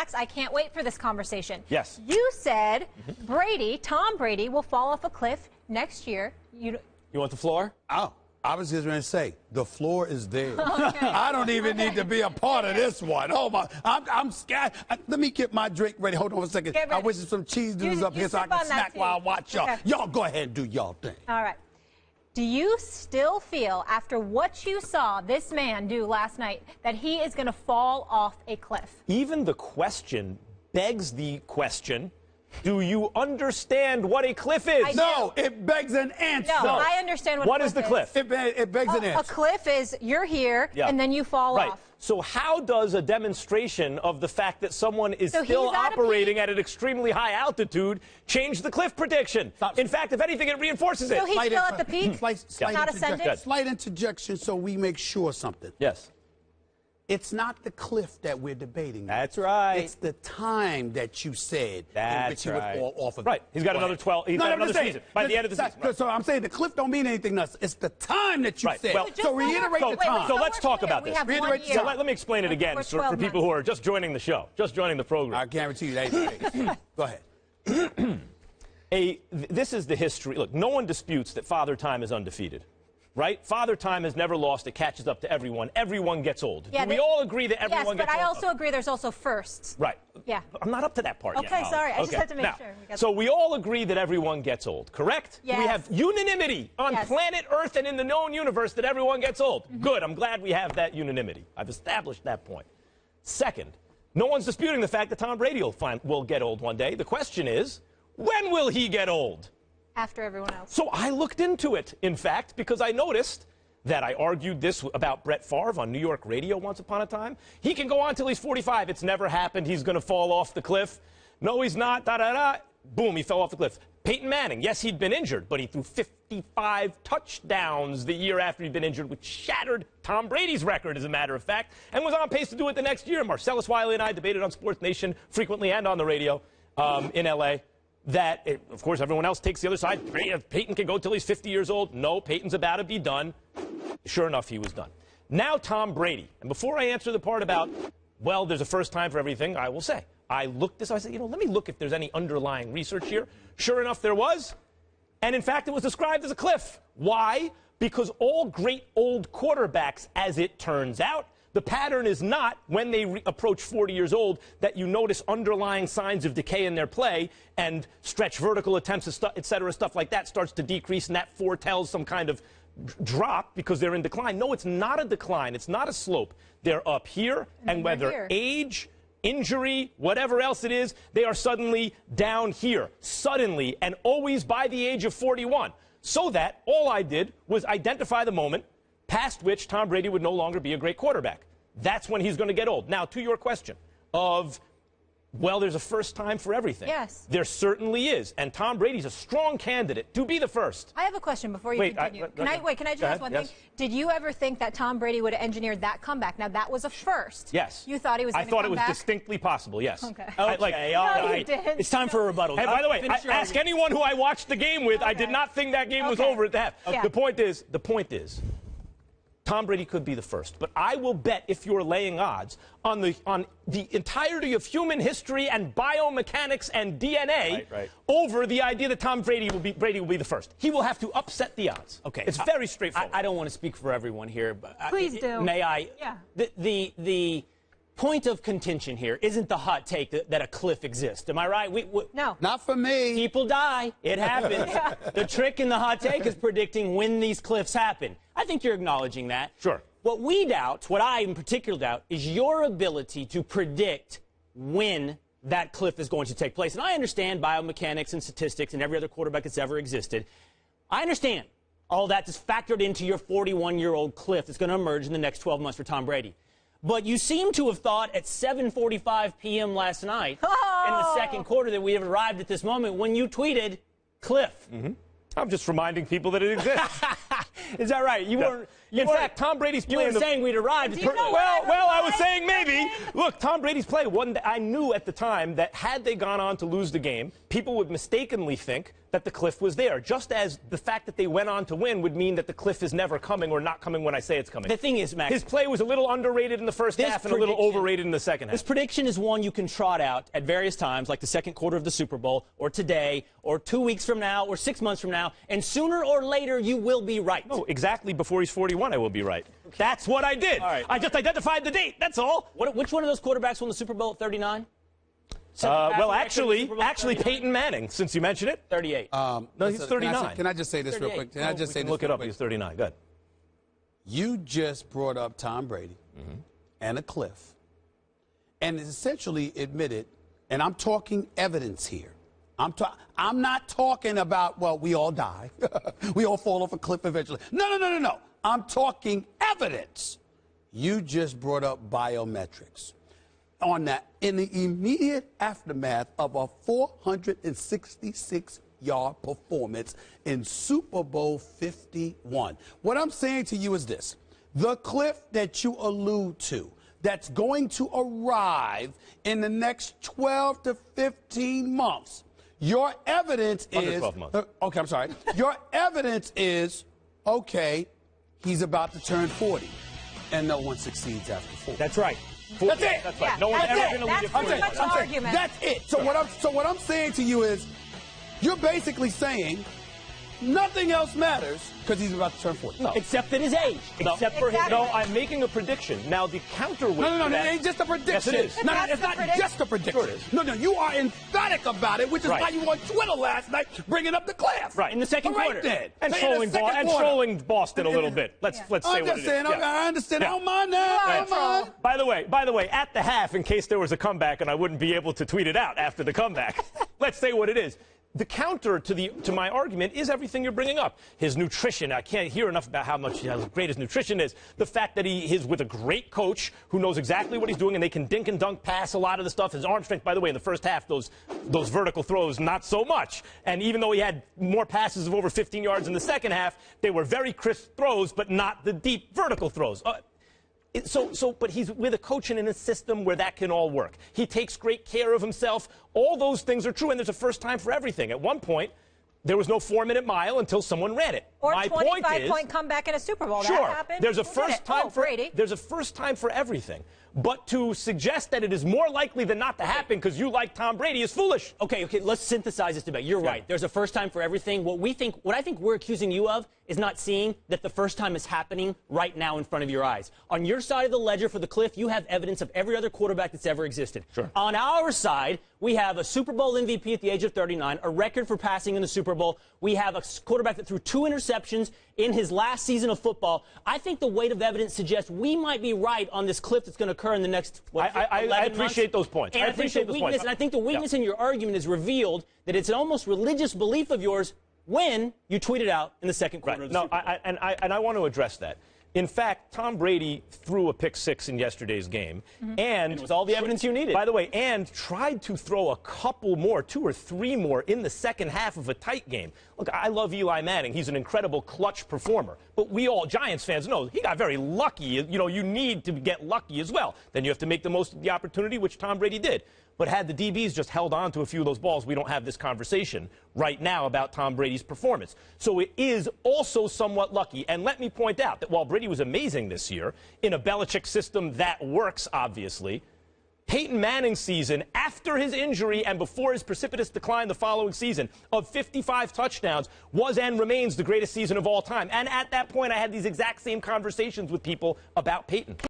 Max, I can't wait for this conversation. Yes. You said Tom Brady will fall off a cliff next year. You want the floor? Oh, I was just going to say, the floor is there. Okay. I don't even need to be a part of this one. Oh, my. I'm scared. Let me get my drink ready. Hold on a second. I wish some cheese doodles up here so I can snack while I watch y'all. Okay. Y'all go ahead and do y'all thing. All right. Do you still feel, after what you saw this man do last night, that he is going to fall off a cliff? Even the question begs the question, do you understand what a cliff is? No, it begs an answer. No, I understand what is the cliff? It begs an answer. A cliff is you're here, and then you fall off. So how does a demonstration of the fact that someone is still operating at an extremely high altitude change the cliff prediction? In fact, if anything, it reinforces it. So he's still at the peak? Not ascending? Slight interjection so we make sure something. Yes. It's not the cliff that we're debating. That's right. It's the time that you said in which he would fall off of it. Right. He's got another 12. He's got another season by the end of the season. Right. So I'm saying the cliff don't mean anything to us. It's the time that you said. Well, so reiterate the time. So let's talk about this. So let me explain it again for people who are just joining the show, just joining the program. I guarantee you that. Go ahead. This is the history. Look, no one disputes that Father Time is undefeated. Right? Father Time has never lost. It catches up to everyone. Everyone gets old. Yeah, we all agree that everyone gets old. Yes, but I also agree there's also firsts. Right. Yeah. I'm not up to that part yet. Okay, sorry. I just had to make sure. So we all agree that everyone gets old, correct? Yes. We have unanimity on planet Earth and in the known universe that everyone gets old. Good. I'm glad we have that unanimity. I've established that point. Second, no one's disputing the fact that Tom Brady will get old one day. The question is, when will he get old? After everyone else. So I looked into it, in fact, because I noticed that I argued this about Brett Favre on New York radio once upon a time. He can go on till he's 45. It's never happened. He's going to fall off the cliff. No, he's not. Da-da-da. Boom, he fell off the cliff. Peyton Manning, yes, he'd been injured, but he threw 55 touchdowns the year after he'd been injured, which shattered Tom Brady's record, as a matter of fact, and was on pace to do it the next year. Marcellus Wiley and I debated on Sports Nation frequently and on the radio in L.A., that, of course, everyone else takes the other side. Peyton can go till he's 50 years old. No, Peyton's about to be done. Sure enough, he was done. Now Tom Brady. And before I answer the part about, well, there's a first time for everything, I will say, I looked this, I said, let me look if there's any underlying research here. Sure enough, there was. And in fact, it was described as a cliff. Why? Because all great old quarterbacks, as it turns out, the pattern is not, when they approach 40 years old, that you notice underlying signs of decay in their play and stretch vertical attempts, et cetera, stuff like that starts to decrease, and that foretells some kind of drop because they're in decline. No, it's not a decline. It's not a slope. They're up here, and whether age, injury, whatever else it is, they are suddenly down here, suddenly, and always by the age of 41. So that all I did was identify the moment past which Tom Brady would no longer be a great quarterback. That's when he's going to get old. Now, to your question of, well, there's a first time for everything. Yes. There certainly is. And Tom Brady's a strong candidate to be the first. I have a question before you continue. Can I just ask one thing? Did you ever think that Tom Brady would have engineered that comeback? Now, that was a first. Yes. You thought he was going to come back? I thought it was distinctly possible, yes. Okay. All right. It's time for a rebuttal. Hey, by the way, ask anyone who I watched the game with. I did not think that game was over at the half. Okay. The point is, Tom Brady could be the first, but I will bet, if you're laying odds, on the entirety of human history and biomechanics and DNA over the idea that Tom Brady will be the first. He will have to upset the odds. Okay. It's very straightforward. I don't want to speak for everyone here, but please do. May I? Yeah. The point of contention here isn't the hot take that a cliff exists. Am I right? No. Not for me. People die. It happens. The trick in the hot take is predicting when these cliffs happen. I think you're acknowledging that. Sure. What we doubt, what I in particular doubt, is your ability to predict when that cliff is going to take place. And I understand biomechanics and statistics and every other quarterback that's ever existed. I understand all that is factored into your 41-year-old cliff that's going to emerge in the next 12 months for Tom Brady. But you seem to have thought at 7:45 p.m. last night in the second quarter that we have arrived at this moment when you tweeted cliff. I'm just reminding people that it exists. Is that right? In fact, Tom Brady's play. You were saying we'd arrived. I was saying maybe. Look, Tom Brady's play. I knew at the time that had they gone on to lose the game, people would mistakenly think that the cliff was there. Just as the fact that they went on to win would mean that the cliff is never coming or not coming when I say it's coming. The thing is, Max, his play was a little underrated in the first half and a little overrated in the second half. This prediction is one you can trot out at various times, like the second quarter of the Super Bowl, or today, or 2 weeks from now, or 6 months from now, and sooner or later you will be right. No, exactly before he's 41, I will be right. That's what I did. All right. I just identified the date. That's all. Which one of those quarterbacks won the Super Bowl at 39? Actually, Peyton Manning, since you mentioned it. 38. No, he's 39. Can I just say this real quick? Can I just say this? Look it up. He's 39. Good. You just brought up Tom Brady and a cliff, and essentially admitted, and I'm talking evidence here. I'm not talking about, well, we all die. We all fall off a cliff eventually. No. I'm talking evidence. You just brought up biometrics. On that, in the immediate aftermath of a 466-yard performance in Super Bowl 51. What I'm saying to you is this. The cliff that you allude to that's going to arrive in the next 12 to 15 months, your evidence is... 12 months. Okay, I'm sorry. Your evidence is, okay, he's about to turn 40, and no one succeeds after 40. That's right. That's it. That's right. Yeah, No one's that's ever it. going to lead you That's 40. pretty much the argument. That's it. So what I'm saying to you is, you're basically saying nothing else matters because he's about to turn 40. No. Except at his age. No. Except for his Exactly. No, I'm making a prediction. Now, the counterweight No, to that, it ain't just a prediction. Yes, it is. No, That's it's the not prediction. just a prediction. Sure it is. No, you are emphatic about it, which is Right. why you were on Twitter last night bringing up the cliff. Right. In the second All right, quarter. then. and So in the second quarter. trolling Boston a little bit. Let's say I'm what just it is. saying, Yeah. I understand. Yeah. I don't mind that. I don't mind. By the way, at the half, in case there was a comeback and I wouldn't be able to tweet it out after the comeback, let's say what it is. The counter to my argument is everything you're bringing up. His nutrition. I can't hear enough about how great his nutrition is. The fact that he is with a great coach who knows exactly what he's doing and they can dink and dunk pass a lot of the stuff. His arm strength, by the way, in the first half, those vertical throws, not so much. And even though he had more passes of over 15 yards in the second half, they were very crisp throws, but not the deep vertical throws. But he's with a coach and in a system where that can all work. He takes great care of himself. All those things are true, and there's a first time for everything. At one point, there was no 4-minute mile until someone ran it. Or My 25-point comeback in a Super Bowl. Sure, That happened. there's a Who did first it? time for Brady. there's a first time for everything. But to suggest that it is more likely than not to happen because you like Tom Brady is foolish. Okay, let's synthesize this debate. You're right. There's a first time for everything. What I think we're accusing you of is not seeing that the first time is happening right now in front of your eyes. On your side of the ledger for the cliff, you have evidence of every other quarterback that's ever existed. Sure. On our side, we have a Super Bowl MVP at the age of 39, a record for passing in the Super Bowl. We have a quarterback that threw 2 interceptions in his last season of football. I think the weight of evidence suggests we might be right on this cliff that's going to occur in the next, I 11 appreciate months. those points. And I appreciate those points. And I think the weakness in your argument is revealed that it's an almost religious belief of yours when you tweet it out in the second quarter of the Super Bowl. And I want to address that. In fact, Tom Brady threw a pick 6 in yesterday's game, and it was all the evidence you needed. By the way, and tried to throw a couple more, 2 or 3 more in the second half of a tight game. Look, I love Eli Manning. He's an incredible clutch performer. But we all Giants fans know he got very lucky. You know, you need to get lucky as well. Then you have to make the most of the opportunity, which Tom Brady did. But had the DBs just held on to a few of those balls, we don't have this conversation right now about Tom Brady's performance. So it is also somewhat lucky. And let me point out that while Brady was amazing this year, in a Belichick system that works, obviously, Peyton Manning's season, after his injury and before his precipitous decline the following season of 55 touchdowns, was and remains the greatest season of all time. And at that point, I had these exact same conversations with people about Peyton.